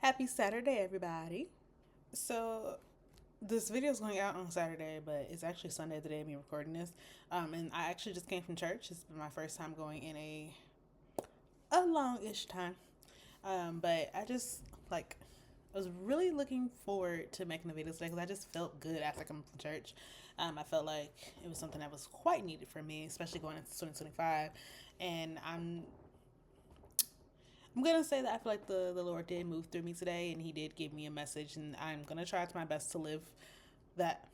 Happy Saturday, everybody. So, this video is going out on Saturday, but it's actually Sunday the day of me recording this. And I actually just came from church. It's been my first time going in a long-ish time. But I just, I was really looking forward to making the video today because I just felt good after coming from church. I felt like it was something that was quite needed for me, especially going into 2025. And I'm gonna say that I feel like the Lord did move through me today, and He did give me a message, and I'm gonna try to my best to live that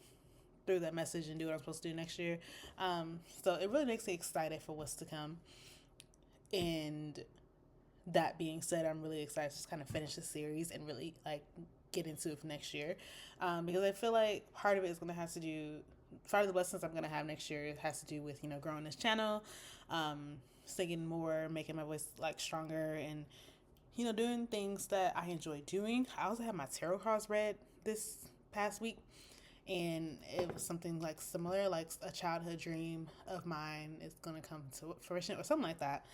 through that message and do what I'm supposed to do next year. So it really makes me excited for what's to come. And that being said, I'm really excited to just kind of finish the series and really get into it for next year, because I feel like part of it is gonna have to do part of the blessings I'm gonna have next year has to do with growing this channel, singing more, making my voice stronger, and doing things that I enjoy doing. I also had my tarot cards read this past week, and it was something similar, like a childhood dream of mine is gonna come to fruition or something like that.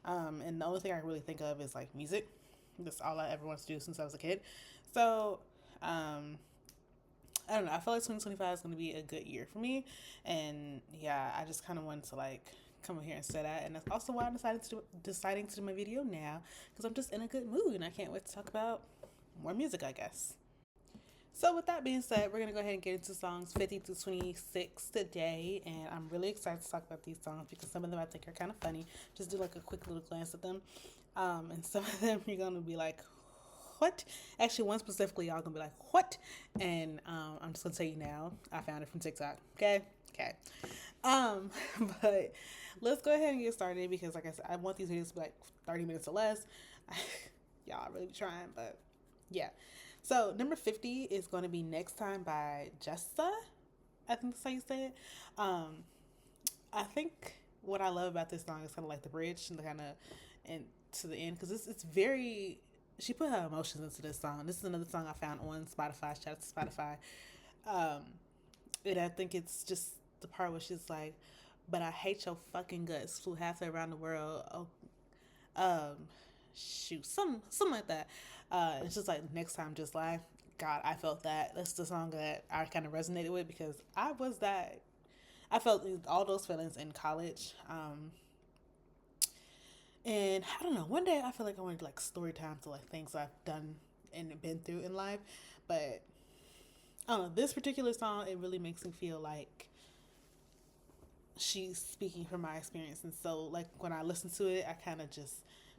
And the only thing I really think of is music. That's all I ever wanted to do since I was a kid. So, I don't know. I feel like 2025 is going to be a good year for me. And yeah, I just kind of wanted to come over here and say that. And that's also why I'm deciding to do my video now, because I'm just in a good mood and I can't wait to talk about more music, I guess. So with that being said, we're going to go ahead and get into songs 50 to 26 today. And I'm really excited to talk about these songs because some of them I think are kind of funny. Just do a quick little glance at them. And some of them you're going to be like, what? Actually, one specifically, y'all gonna be like, what? And I'm just gonna tell you now, I found it from TikTok. Okay. Um, but let's go ahead and get started because, like I said, I want these videos to be 30 minutes or less. Y'all really be trying, but yeah. So number 50 is going to be "Next Time" by Jessa. I think that's how you say it. I think what I love about this song is kind of the bridge and the kind of and to the end, because it's very. She put her emotions into this song. This is another song I found on Spotify. Shout out to Spotify. And I think it's just the part where she's like, "But I hate your fucking guts. Flew halfway around the world. Oh, shoot, something like that." It's just next time, just like God, I felt that. That's the song that I kind of resonated with because I was that. I felt all those feelings in college. And I don't know, one day I feel like I wanted story time to things I've done and been through in life. But I don't know, this particular song, it really makes me feel like she's speaking from my experience. And so when I listen to it, I kind of just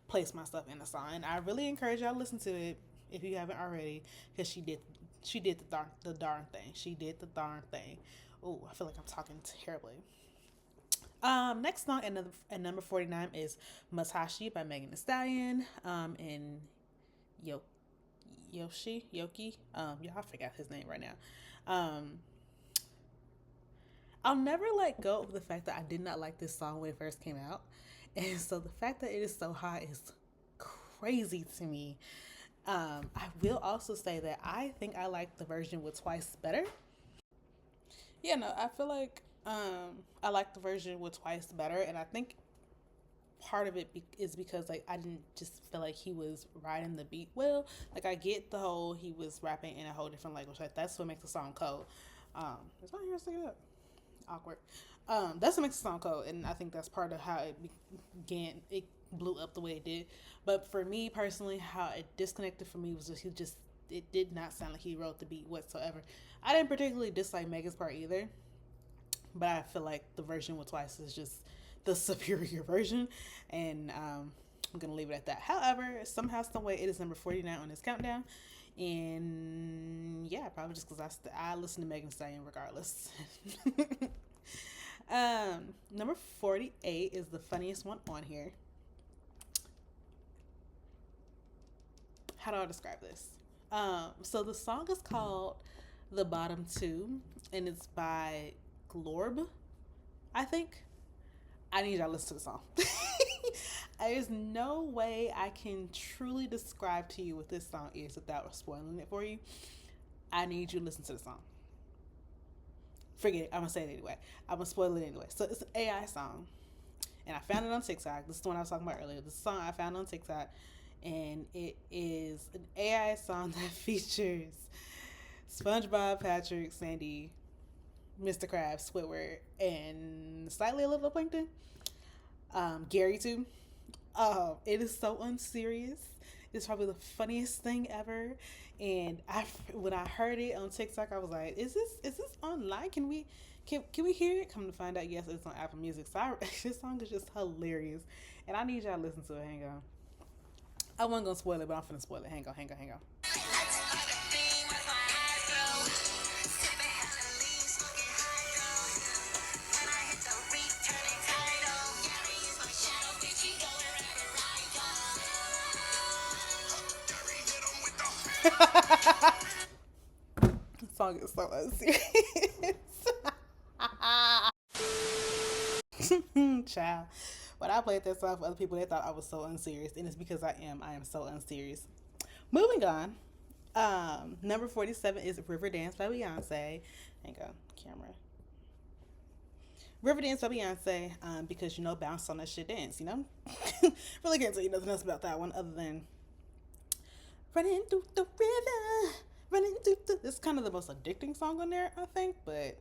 place myself in the song. And I really encourage y'all to listen to it if you haven't already, because she did the darn thing. She did the darn thing. Oh, I feel like I'm talking terribly. Next song at number 49 is "Matashi" by Megan Thee Stallion. And Yoki. Yeah, I forgot his name right now. I'll never let go of the fact that I did not like this song when it first came out, and so the fact that it is so high is crazy to me. I will also say that I think I like the version with Twice better. Yeah, no, I feel like I like the version with Twice better, and I think part of it is because I didn't just feel like he was riding the beat well. I get the whole he was rapping in a whole different language. That's what makes the song cold. Is my hair sticking up? Awkward. That's what makes the song cold, and I think that's part of how it began. It blew up the way it did. But for me personally, how it disconnected for me was just it did not sound like he wrote the beat whatsoever. I didn't particularly dislike Megan's part either, but I feel like the version with Twice is just the superior version, and I'm gonna leave it at that. However, somehow, some way, it is number 49 on this countdown, and yeah, probably just because I listen to Megan Thee Stallion regardless. Number 48 is the funniest one on here. How do I describe this? So the song is called "The Bottom Two," and it's by Glorb, I think. I need y'all to listen to the song. There's no way I can truly describe to you what this song is without spoiling it for you. I need you to listen to the song. Forget it. I'm going to say it anyway. I'm going to spoil it anyway. So it's an AI song. And I found it on TikTok. This is the one I was talking about earlier. This song I found on TikTok. and it is an AI song that features SpongeBob, Patrick, Sandy, Mr. Krabs, Squidward, and slightly a little Plankton. Gary too. It is so unserious. It's probably the funniest thing ever. And when I heard it on TikTok, I was like, "Is this online? Can we hear it?" Come to find out, yes, it's on Apple Music. So this song is just hilarious, and I need y'all to listen to it. Hang on. I wasn't gonna spoil it, but I'm finna spoil it. Hang on. The song is so unserious. Child. When I played that song for other people, they thought I was so unserious, and it's because I am. I am so unserious. Moving on. Number 47 is Riverdance by Beyonce. Hang on, camera. Riverdance by Beyonce, because you know, bounce on that shit dance, you know? Really can't tell you nothing else about that one other than running through the river, running through the. It's kind of the most addicting song on there, I think, but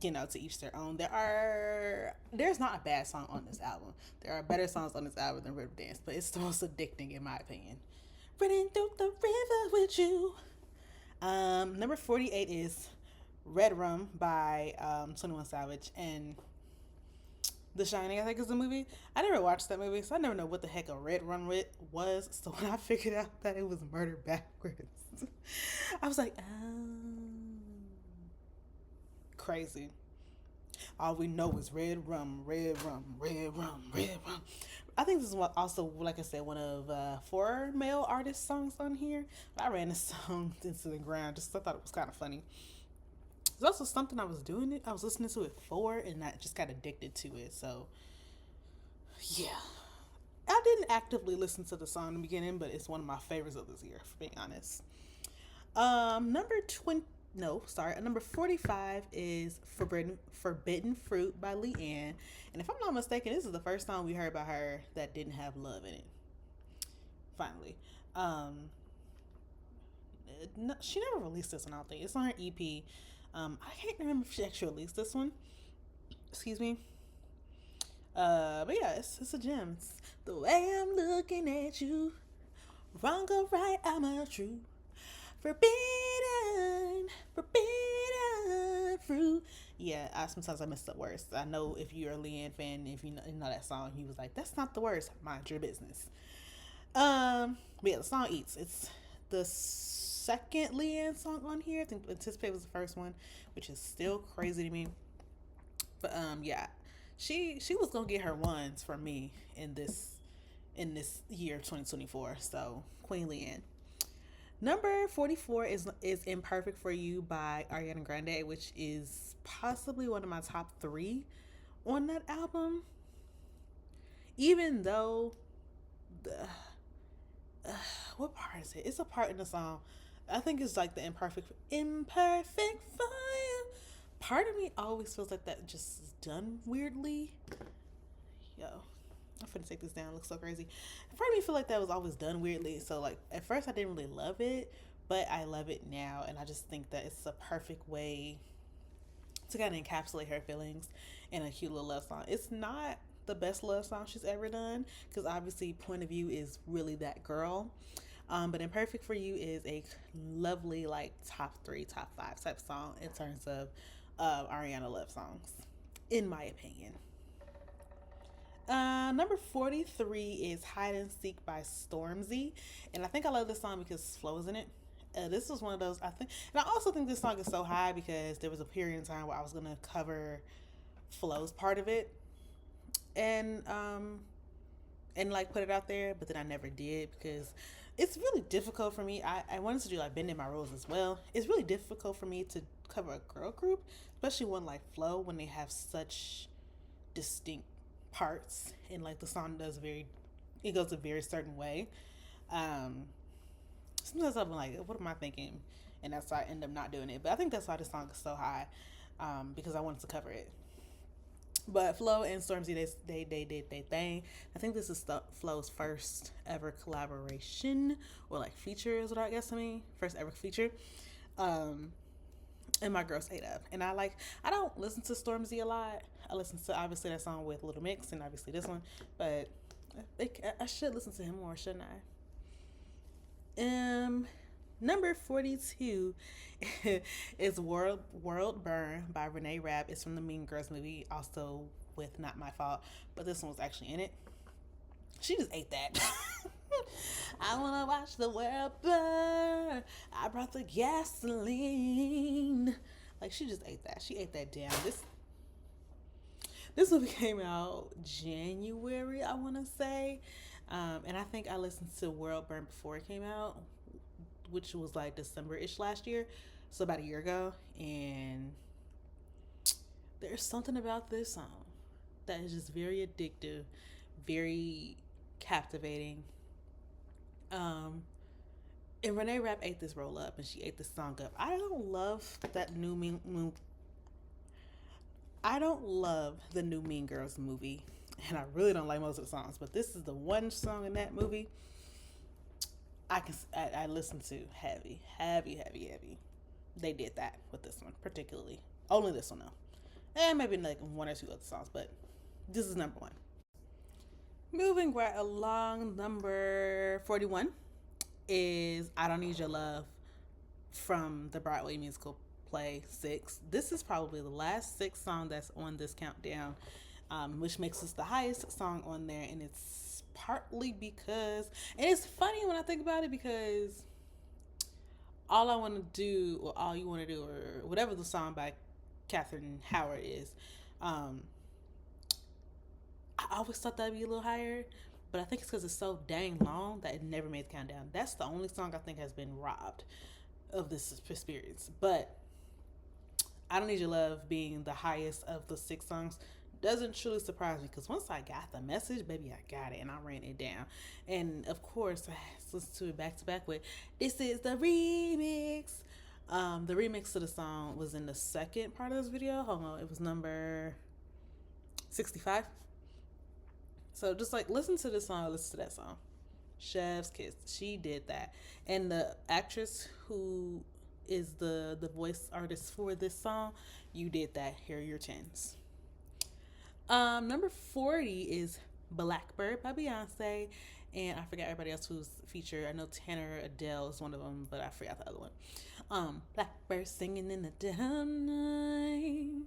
you know, to each their own. There's not a bad song on this album. There are better songs on this album than Riverdance, but it's the most addicting in my opinion. Running through the river with you. Number 48 is Red Rum by 21 Savage and The Shining, I think is the movie. I never watched that movie, so I never know what the heck a Red Rum was. So when I figured out that it was murder backwards, I was like, oh, crazy. All we know is red rum, red rum, red rum, red rum. I think this is also, like I said, one of four male artist songs on here. But I ran this song into the ground just 'cause I thought it was kind of funny. It's also something I was doing it. I was listening to it for, and I just got addicted to it. So, yeah. I didn't actively listen to the song in the beginning, but it's one of my favorites of this year, for being honest. Number 20. No, sorry. Number 45 is Forbidden Fruit by Leanne. And if I'm not mistaken, this is the first song we heard by her that didn't have love in it. Finally. No, she never released this one, I don't think. It's on her EP. I can't remember if she actually released this one. Excuse me. But yeah, it's a gem. It's the way I'm looking at you. Wrong or right, I'm a true. Forbidden fruit. Yeah, sometimes I mess up words. I know if you're a Leanne fan, if you know that song, he was like, "That's not the words. Mind your business." But yeah, the song eats. It's the second Leanne song on here. I think Anticipate was the first one, which is still crazy to me. But yeah, she was gonna get her ones from me in this year 2024. So Queen Leanne. Number 44 is Imperfect for You by Ariana Grande, which is possibly one of my top 3 on that album. Even though what part is it? It's a part in the song. I think it's like the imperfect for you. Part of me always feels like that just is done weirdly. Yo, I'm finna take this down. It looks so crazy. Part of me feel like that was always done weirdly. So like at first I didn't really love it, but I love it now, and I just think that it's a perfect way to kind of encapsulate her feelings in a cute little love song. It's not the best love song she's ever done because obviously Point of View is really that girl. But Imperfect for You is a lovely like top 3, top 5 type song in terms of Ariana love songs, in my opinion. Number 43 is Hide and Seek by Stormzy. And I think I love this song because Flo is in it. This was one of those, I think. And I also think this song is so high because there was a period in time where I was going to cover Flo's part of it. And like put it out there, but then I never did because it's really difficult for me. I wanted to do like Bending My Rules as well. It's really difficult for me to cover a girl group, especially one like Flo when they have such distinct parts and like the song it goes a very certain way. Sometimes I'm like, what am I thinking? And that's why I end up not doing it. But I think that's why the song is so high, because I wanted to cover it. But Flo and Stormzy, they did their thing. I think this is Flo's first ever collaboration or like feature is what I guess I mean. First ever feature. Um, and my girls ate up. And I don't listen to Stormzy a lot. I listen to obviously that song with Little Mix and obviously this one, but I should listen to him more, shouldn't I? Number 42 is World Burn by Renee Rapp. It's from the Mean Girls movie, also with Not My Fault, but this one was actually in it. She just ate that. I wanna watch the world burn. I brought the gasoline. Like she just ate that. She ate that down. This movie came out January, I wanna say. And I think I listened to World Burn before it came out, which was like December-ish last year. So about a year ago. And there's something about this song that is just very addictive, very captivating. Um, and Renee Rapp ate this roll up, and she ate this song up. I don't love the new Mean Girls movie, and I really don't like most of the songs. But this is the one song in that movie I listen to heavy, heavy, heavy, heavy. They did that with this one particularly. Only this one though, and maybe like one or two other songs, but this is number one. Moving right along, number 41 is I Don't Need Your Love from the Broadway musical play Six. This is probably the last Six song that's on this countdown, which makes this the highest song on there. And it's partly because, and it's funny when I think about it, because all I want to do, or all you want to do, or whatever the song by Catherine Howard is, I always thought that'd be a little higher, but I think it's because it's so dang long that it never made the countdown. That's the only song I think has been robbed of this experience. But I Don't Need Your Love being the highest of the Six songs doesn't truly surprise me, because once I got the message, baby, I got it and I ran it down. And of course, I listened to it back to back with This Is the Remix. The remix to the song was in the second part of this video. Hold on, it was number 65. So just like listen to this song, listen to that song. Chef's Kiss. She did that. And the actress who is the voice artist for this song, you did that. Here are your tens. Number 40 is Blackbird by Beyonce. And I forgot everybody else who's featured. I know Tanner Adele is one of them, but I forgot the other one. Blackbird singing in the dead of night.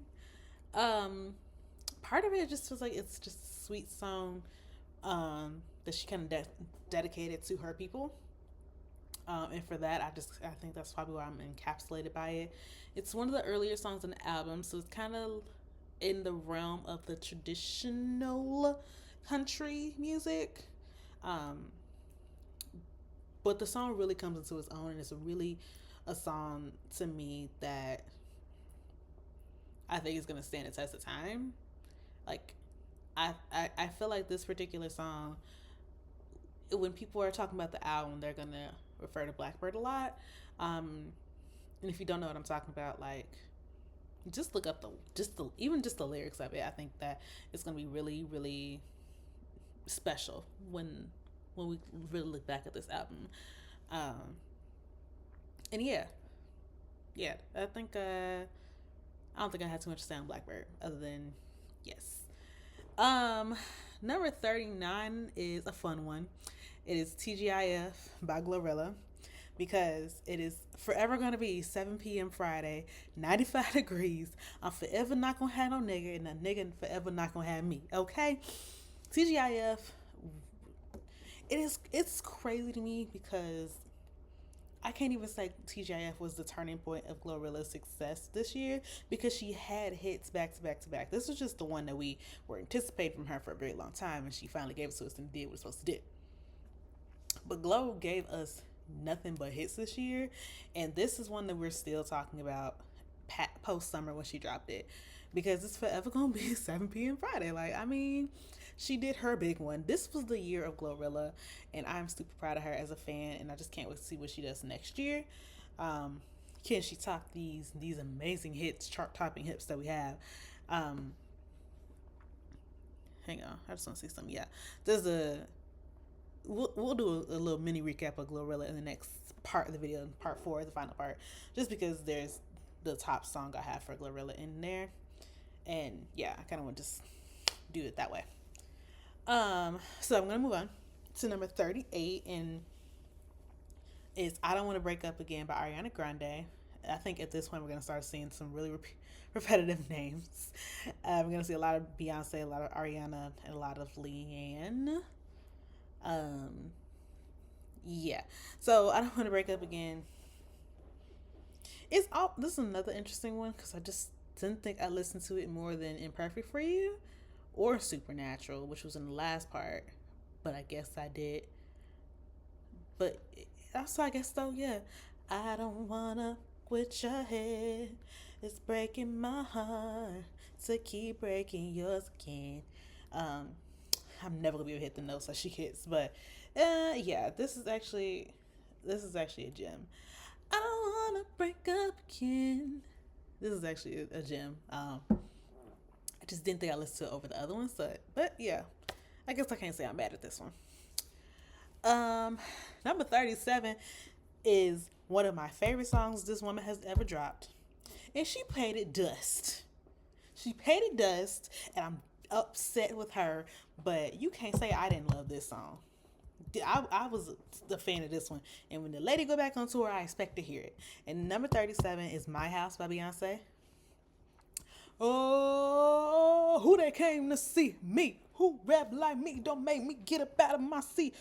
Part of it just feels like it's just a sweet song that she kind of dedicated to her people. And for that, I think that's probably why I'm encapsulated by it. It's one of the earlier songs on the album, so it's kind of in the realm of the traditional country music. But the song really comes into its own, and it's really a song to me that I think is going to stand the test of time. Like, I feel like this particular song, when people are talking about the album, they're going to refer to Blackbird a lot. And if you don't know what I'm talking about, like, just look up even just the lyrics of it. I think that it's going to be really, really special when we really look back at this album. And yeah, I think I don't think I had too much to say on Blackbird other than yes. Number 39 is a fun one. It is TGIF by Glorilla, because it is forever going to be 7 p.m. Friday, 95 degrees. I'm forever not going to have no nigga, and a nigga forever not going to have me, okay? TGIF, it's crazy to me, because I can't even say TGIF was the turning point of Glorilla's success this year, because she had hits back to back to back. This was just the one that we were anticipating from her for a very long time, and she finally gave it to us and did what it's supposed to do. But Glow gave us nothing but hits this year, and this is one that we're still talking about post summer when she dropped it, because it's forever gonna be 7 p.m. Friday. Like, I mean, she did her big one. This was the year of Glorilla, and I'm super proud of her as a fan, and I just can't wait to see what she does next year. Can she top these amazing hits, chart topping hits that we have? Hang on, I just want to see something. Yeah, there's a we'll do a little mini recap of Glorilla in the next part of the video, part 4, the final part, just because there's the top song I have for Glorilla in there, and yeah, I kind of want to just do it that way. So I'm gonna move on to number 38, and it's "I Don't Want to Break Up Again" by Ariana Grande. I think at this point we're gonna start seeing some really repetitive names. We're gonna see a lot of Beyonce, a lot of Ariana, and a lot of Leanne. Um, yeah. So "I Don't Want to Break Up Again." It's all. This is another interesting one because I just didn't think I listened to it more than "Imperfect for You" or "Supernatural," which was in the last part. But I guess I did. But also, I guess though, yeah. I don't wanna quit your head. It's breaking my heart to keep breaking yours again. Um, I'm never gonna be able to hit the notes that she hits, but yeah, this is actually a gem. I don't wanna break up again. This is actually a gem. I just didn't think I listened to it over the other ones, but yeah, I guess I can't say I'm mad at this one. Um, Number 37 is one of my favorite songs this woman has ever dropped, and she paid it dust. She paid it dust, and I'm upset with her. But you can't say I didn't love this song. I was the fan of this one, and when the lady go back on tour, I expect to hear it. And number 37 is "My House" by Beyonce. Oh, who they came to see? Me. Who rap like me? Don't make me get up out of my seat.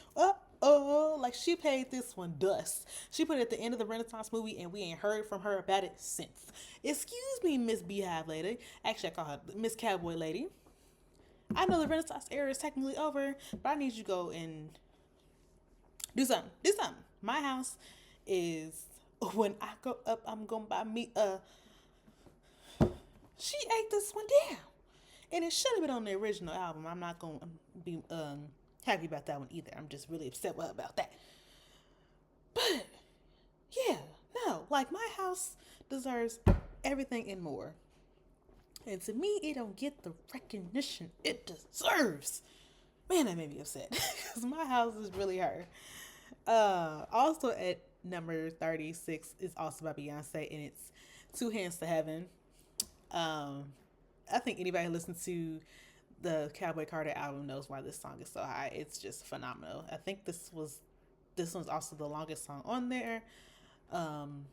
Like she paid this one dust. She put it at the end of the Renaissance movie, and we ain't heard from her about it since. Excuse me, Miss Beehive Lady. Actually, I call her Miss Cowboy Lady. I know the Renaissance era is technically over, but I need you to go and do something. Do something. My House is "When I Go Up, I'm gonna buy me a." She ate this one down. And it should have been on the original album. I'm not going to be happy about that one either. I'm just really upset about that. But, yeah, no. Like, My House deserves everything and more. And to me, it don't get the recognition it deserves. Man, that made me upset. Because My House is really her. Also at number 36 is also by Beyonce, and it's "Two Hands to Heaven." I think anybody who listens to the Cowboy Carter album knows why this song is so high. It's just phenomenal. I think this one's also the longest song on there. 7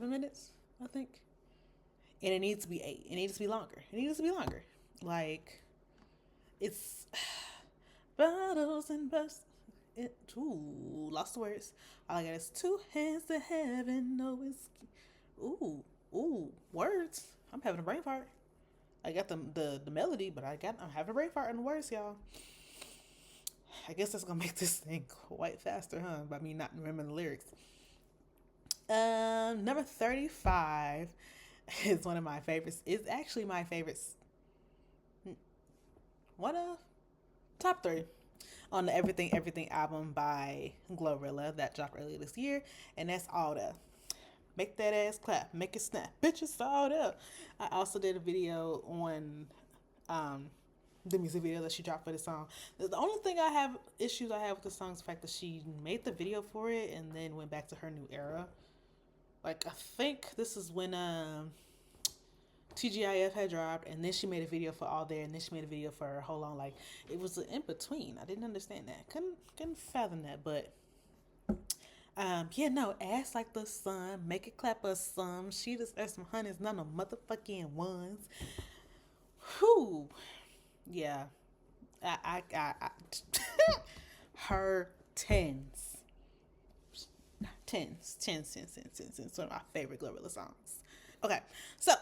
minutes, I think. And it needs to be 8. It needs to be longer. It needs to be longer. Like, it's bottles and bus. Lost the words. All I got is "two hands to heaven, no whiskey." Words. I'm having a brain fart. I got the melody, but I'm having a brain fart in the words, y'all. I guess that's gonna make this thing quite faster, huh? By me not remembering the lyrics. Number 35 is one of my favorites. It's actually my favorites. One of top 3 on the Everything album by Glorilla that dropped earlier this year, and that's "All That." Make that ass clap, make it snap, bitches all up. I also did a video on the music video that she dropped for the song. The only thing I have with the song is the fact that she made the video for it and then went back to her new era. Like, I think this is when TGIF had dropped, and then she made a video for "All There," and then she made a video for "Hold On." Like, it was an in between. I didn't understand that. Couldn't fathom that, but. Ass like the sun, make it clap us some. She just asked some honeys, none of motherfucking ones. Whew. Yeah. I her tens. It's one of my favorite Glorilla songs. Okay, so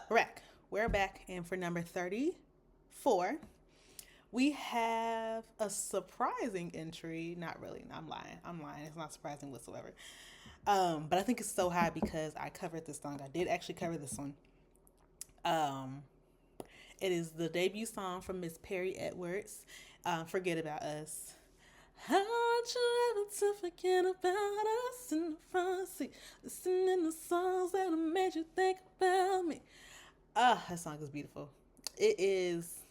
we're back, and for number 34, we have a surprising entry. Not really. I'm lying. It's not surprising whatsoever. But I think it's so high because I covered this song. I did actually cover this one. It is the debut song from Miss Perry Edwards. "Forget About Us." How would you ever to forget about us in the front seat, listening to songs that have made you think about me? That song is beautiful. It is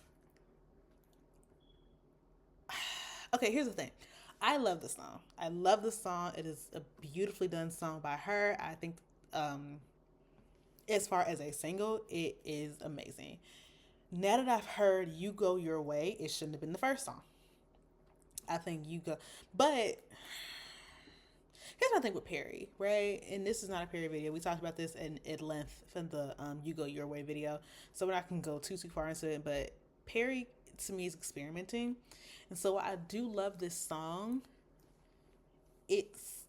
Okay, here's the thing. I love this song. I love this song. It is a beautifully done song by her. I think, um, as far as a single, it is amazing. Now that I've heard "You Go Your Way," it shouldn't have been the first song. I think "You Go," but here's my thing with Perry, right? And this is not a Perry video. We talked about this in at length from the "You Go Your Way" video, so we're not gonna go too far into it. But Perry to me is experimenting, and so I do love this song. It's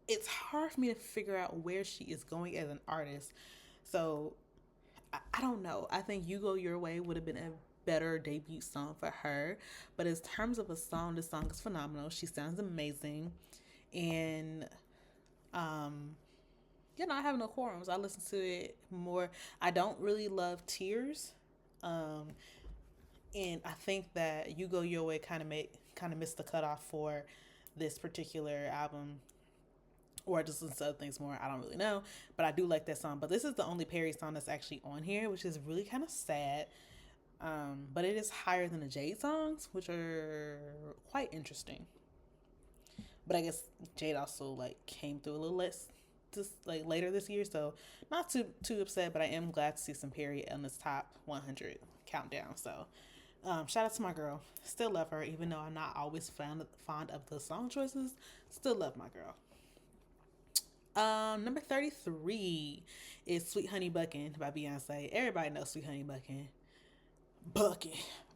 it's hard for me to figure out where she is going as an artist. So I don't know. I think "You Go Your Way" would have been a better debut song for her. But in terms of a song, this song is phenomenal. She sounds amazing. And I have no quorums. I listen to it more. I don't really love Tears. Um and I think that "You Go Your Way" kind of missed the cutoff for this particular album, or just listen to other things more. I don't really know, but I do like that song. But this is the only Perry song that's actually on here, which is really kind of sad. But it is higher than the Jade songs, which are quite interesting. But I guess Jade also like came through a little less just like later this year, so not too upset. But I am glad to see some Perry on this top 100 countdown. So shout out to my girl. Still love her, even though I'm not always fond of the song choices. Still love my girl. Number 33 is "Sweet Honey Buckin" by Beyonce. Everybody knows "Sweet Honey Buckin." Buckin,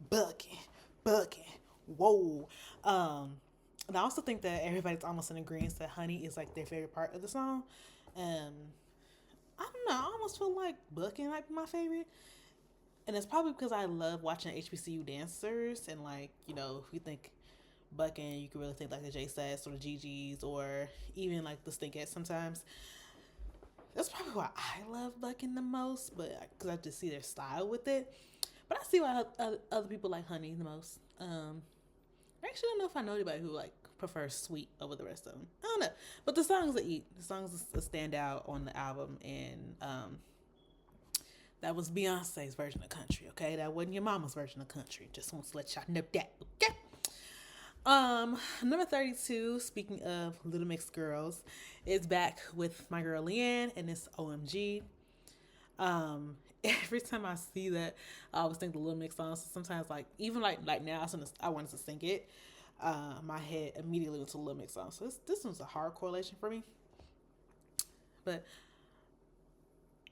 buckin, buckin. Whoa. And I also think that everybody's almost in agreement that "Honey" is like their favorite part of the song. Um, I don't know. I almost feel like "Buckin" might be my favorite. And it's probably because I love watching HBCU dancers, and like, if you think Buckin, you can really think like the J Sets or the GGs or even like the Stinkettes sometimes. That's probably why I love Buckin the most, but because I just see their style with it. But I see why other people like "Honey" the most. I actually don't know if I know anybody who like prefers "Sweet" over the rest of them. I don't know, but the songs that eat, the songs that stand out on the album, and that was Beyonce's version of country. Okay, that wasn't your mama's version of country. Just want to let y'all know that. Okay. Number 32, speaking of Little Mix girls, is back with my girl Leanne, and it's "OMG." Every time I see that, I always think the Little Mix songs. So sometimes, like even like now, I wanted to sing it. My head immediately went to Little Mix songs. So this one's a hard correlation for me. But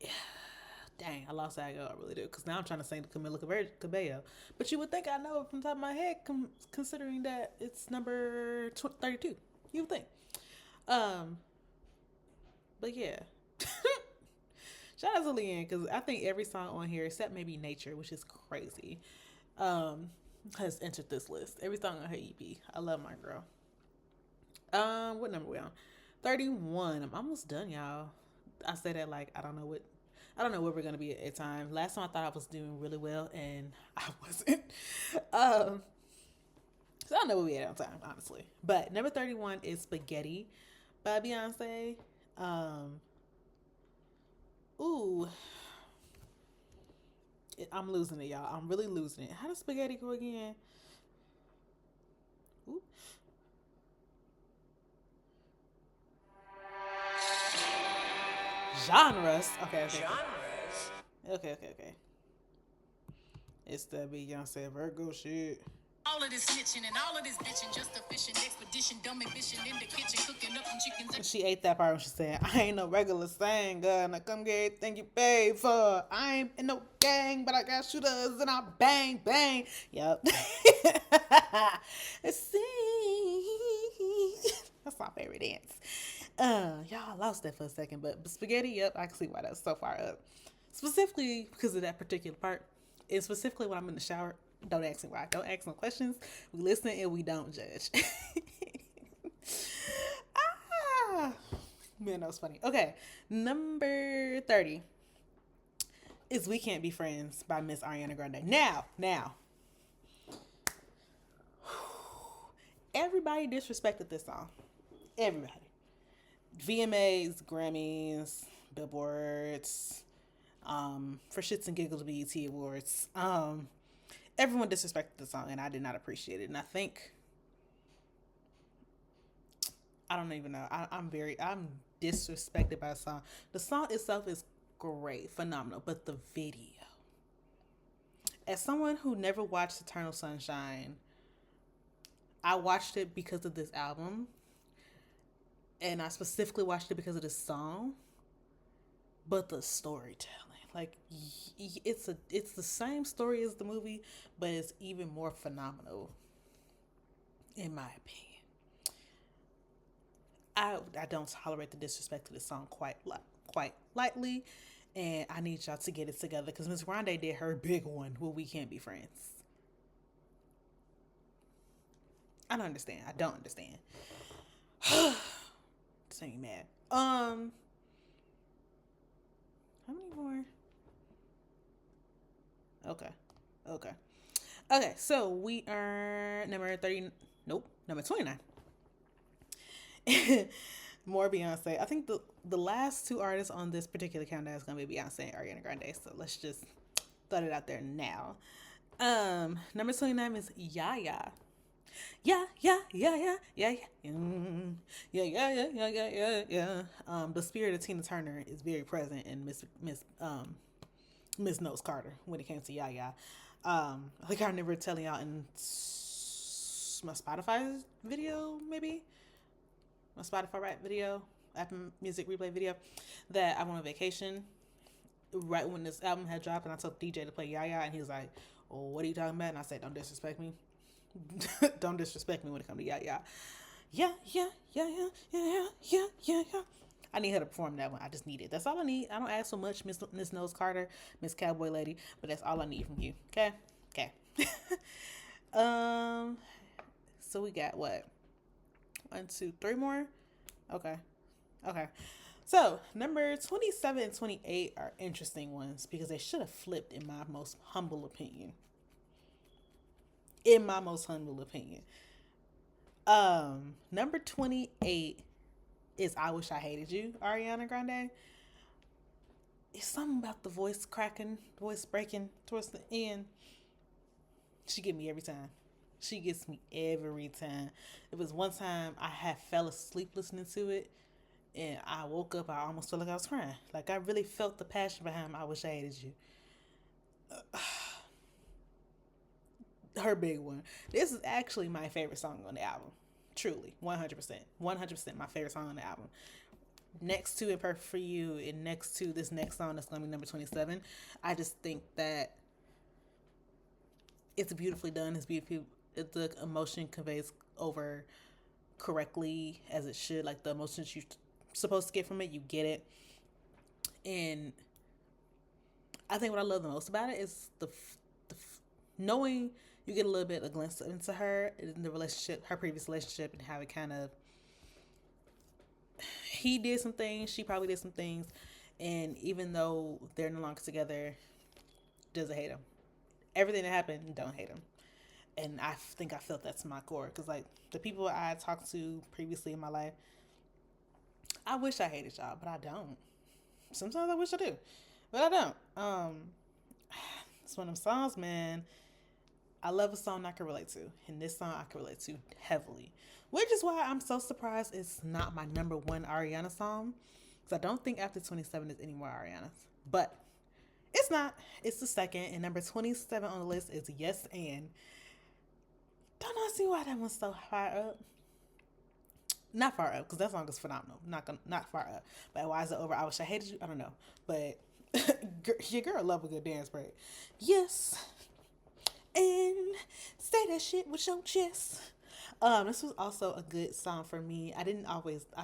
yeah, dang, I lost that go. I really do. Because now I'm trying to sing the Camila Cabello. But you would think I know it from the top of my head, considering that it's number 32. You would think. Um, but yeah. Shout out to Leanne, because I think every song on here, except maybe "Nature," which is crazy, has entered this list. Every song on her EP. I love my girl. What number we on? 31. I'm almost done, y'all. I say that like I don't know where we're gonna be at time. Last time I thought I was doing really well, and I wasn't. So I don't know where we at on time, honestly. But number 31 is "Spaghetti" by Beyonce. Um, ooh, I'm losing it, y'all. I'm really losing it. How does "Spaghetti" go again? Ooh. Genres. Okay. Genres. Okay. It's that Beyonce Virgo shit. All of this snitching and all of this bitching, just a fishing expedition, dumb ambition in the kitchen, cooking up some chickens. She ate that part when she said, "I ain't no regular singer, now come get everything you paid for. I ain't in no gang, but I got shooters and I bang, bang." Yep. See, that's my favorite dance. Y'all lost that for a second, but "Spaghetti," yep, I can see why that's so far up. Specifically because of that particular part. And specifically when I'm in the shower. Don't ask me why. Don't ask no questions. We listen and we don't judge. Man, that was funny. Okay, number 30 is "We Can't Be Friends" by Miss Ariana Grande. Now, everybody disrespected this song. Everybody. VMAs, Grammys, Billboards, for shits and giggles, BET Awards. Everyone disrespected the song, and I did not appreciate it. And I think I don't even know. I'm disrespected by the song. The song itself is great, phenomenal, but the video. As someone who never watched Eternal Sunshine, I watched it because of this album, and I specifically watched it because of this song. But the storytelling, like it's the same story as the movie, but it's even more phenomenal, in my opinion. I don't tolerate the disrespect to this song quite lightly, and I need y'all to get it together because Miss Grande did her big one. Well, we can't be friends. I don't understand. I don't understand. Just make me mad. How many more? Okay. Okay. Okay, so we are number 30. Nope, number 29. More Beyonce. I think the last two artists on this particular countdown is gonna be Beyonce and Ariana Grande. So let's just throw it out there now. Number 29 is Yaya. Yeah, yeah, yeah, yeah, yeah, yeah, yeah, yeah, yeah, yeah, yeah, yeah, yeah. The spirit of Tina Turner is very present in Miss Notes Carter when it came to Yaya. I think I remember telling y'all in my Spotify video, maybe my Spotify rap video, Apple Music replay video, that I went on vacation right when this album had dropped, and I told DJ to play Yaya, and he was like, "Oh, what are you talking about?" And I said, "Don't disrespect me." Don't disrespect me when it comes to Yaya. Yeah, yeah, yeah, yeah, yeah, yeah, yeah, yeah. I need her to perform that one. I just need it. That's all I need. I don't ask so much, Miss Nose Carter, Miss Cowboy Lady, but that's all I need from you. Okay, okay. um, so we got what? 1, 2, 3 more. Okay, okay. So number 27 and 28 are interesting ones because they should have flipped, in my most humble opinion. In my most humble opinion. Number 28 is I Wish I Hated You, Ariana Grande. It's something about the voice cracking, voice breaking towards the end. She get me every time. She gets me every time. It was one time I had fell asleep listening to it, and I woke up, I almost felt like I was crying. Like I really felt the passion behind I Wish I Hated You. Her big one. This is actually my favorite song on the album. Truly, 100%. 100% my favorite song on the album. Next to Imperfect for You and next to this next song that's going to be number 27, I just think that it's beautifully done. It's beautiful. The emotion conveys over correctly as it should. Like the emotions you're supposed to get from it, you get it. And I think what I love the most about it is the knowing you get a little bit of a glimpse into her in the relationship, her previous relationship, and how it kind of, he did some things, she probably did some things, and even though they're no longer together, doesn't hate him. Everything that happened, don't hate him. And I think I felt that to my core, because like the people I talked to previously in my life, I wish I hated y'all, but I don't. Sometimes I wish I do, but I don't. It's one of them songs, man. I love a song I can relate to, and this song I can relate to heavily, which is why I'm so surprised it's not my number one Ariana song, because I don't think after 27 is any more Ariana's, but it's not. It's the second, and number 27 on the list is Yes and. Don't I see why that one's so high up? Not far up, because that song is phenomenal. Not far up, but why is it over? I Wish I Hated You. I don't know, but your girl love a good dance break. Yes. And say that shit with your chest. This was also a good song for me. I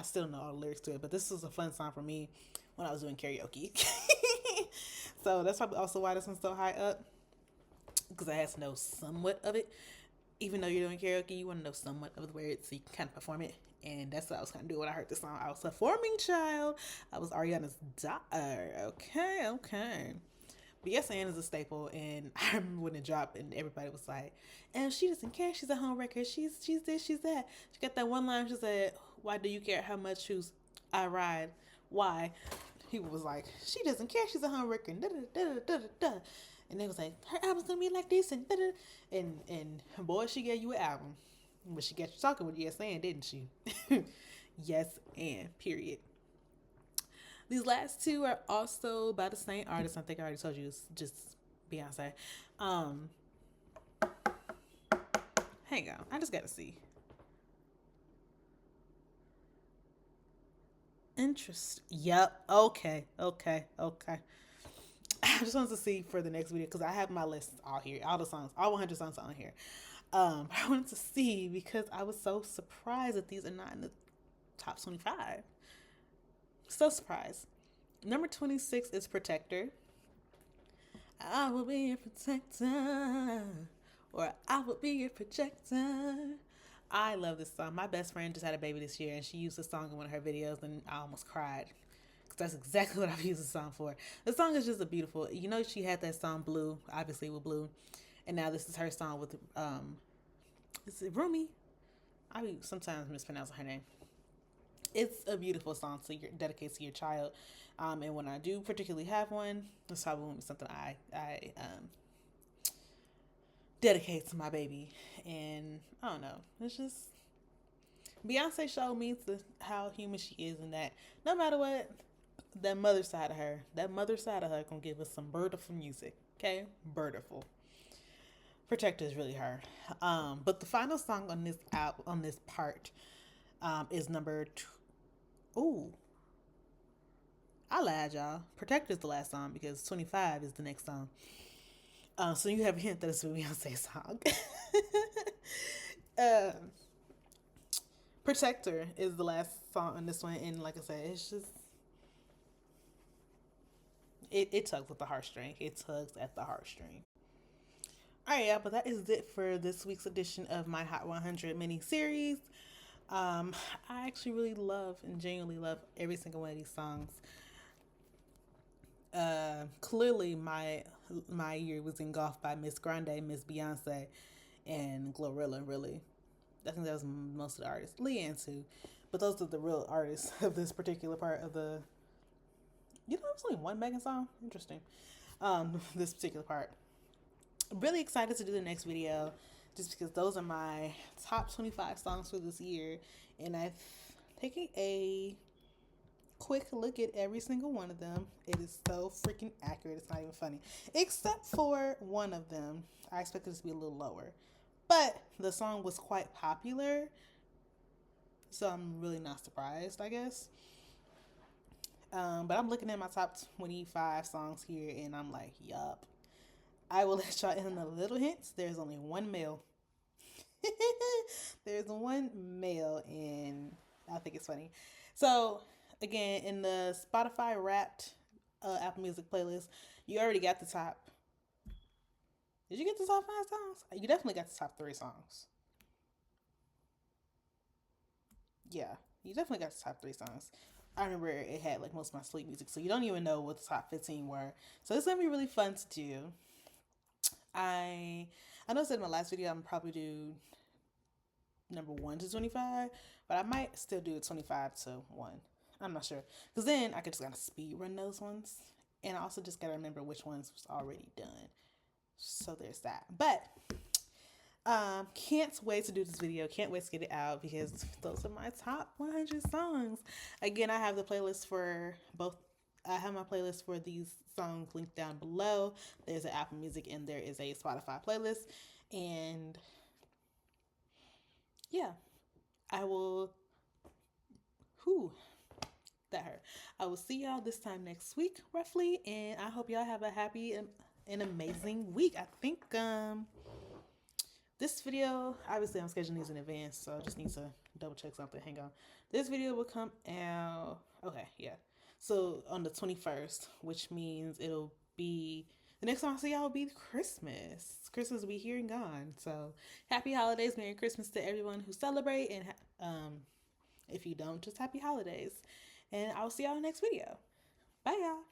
still don't know all the lyrics to it, but this was a fun song for me when I was doing karaoke. So that's probably also why this one's so high up, because I had to know somewhat of it. Even though you're doing karaoke, you want to know somewhat of the words so you can kind of perform it. And that's what I was kind of doing when I heard this song. I was performing, child. I was Ariana's daughter. Okay. But Yes and is a staple, and I remember when it dropped, and everybody was like, "And she doesn't care. She's a home wrecker. She's this, she's that." She got that one line. She said, "Why do you care how much who's I ride? Why?" People was like, "She doesn't care. She's a home wrecker." And and they was like, "Her album's gonna be like this," and and boy, she gave you an album, but she got you talking with Yes and, didn't she? Yes, and period. These last two are also by the same artist. I think I already told you it's just Beyonce. Um, Hang on, I just gotta see. Interest. Yep. Okay. Okay. Okay. I just wanted to see for the next video because I have my list all here, all the songs, all 100 songs on here. I wanted to see because I was so surprised that these are not in the top 25. So surprised. Number 26 is Protector. I will be your protector, or I will be your projector. I love this song. My best friend just had a baby this year, and she used this song in one of her videos, and I almost cried because that's exactly what I've used the song for. The song is just a beautiful. You know, she had that song Blue, obviously with Blue, and now this is her song with is it Rumi? I sometimes mispronouncing her name. It's a beautiful song to dedicate to your child. And when I do particularly have one, it's probably something I dedicate to my baby. And I don't know, it's just Beyonce showed me how human she is, and that no matter what, that mother side of her gonna give us some beautiful music. Okay, beautiful. Protector is really her. But the final song on this on this part, is number two. Ooh, I lied, y'all. Protector is the last song because 25 is the next song. So you have a hint that it's a Beyonce song. uh, Protector is the last song on this one, and like I said, it's just it tugs at the heartstring. It tugs at the heartstring. All right, yeah, but that is it for this week's edition of my Hot 100 mini series. I actually really love and genuinely love every single one of these songs. Clearly, my year was engulfed by Miss Grande, Miss Beyonce, and Glorilla. Really, I think that was most of the artists. Leanne too, but those are the real artists of this particular part of the. You know, there's only one Megan song. Interesting. This particular part. Really excited to do the next video just because those are my top 25 songs for this year, and I've taken a quick look at every single one of them. It is so freaking accurate, it's not even funny, except for one of them. I expected it to be a little lower, but the song was quite popular, so I'm really not surprised, I guess. But I'm looking at my top 25 songs here, and I'm like, yup. I will let y'all in on a little hints. There's only one male. There's one male, and I think it's funny. So, again, in the Spotify Wrapped Apple Music playlist, you already got the top. Did you get the top 5 songs? You definitely got the top 3 songs. Yeah, you definitely got the top 3 songs. I remember it had like most of my sleep music, so you don't even know what the top 15 were. So it's gonna be really fun to do. I know I said in my last video I'm probably do number 1 to 25, but I might still do 25 to 1. I'm not sure, because then I could just kind of speed run those ones, and I also just gotta remember which ones was already done. So there's that. But can't wait to do this video. Can't wait to get it out because those are my top 100 songs. Again, I have the playlist for both. I have my playlist for these songs linked down below. There's an Apple Music and there is a Spotify playlist. And yeah, I will. Whew, that hurt. I will see y'all this time next week, roughly. And I hope y'all have a happy and amazing week. I think this video, obviously I'm scheduling these in advance, so I just need to double check something. Hang on. This video will come out, okay, yeah. So on the 21st, which means it'll be, the next time I see y'all will be Christmas. Christmas will be here and gone. So happy holidays, Merry Christmas to everyone who celebrate, and if you don't, just happy holidays. And I'll see y'all in the next video. Bye, y'all.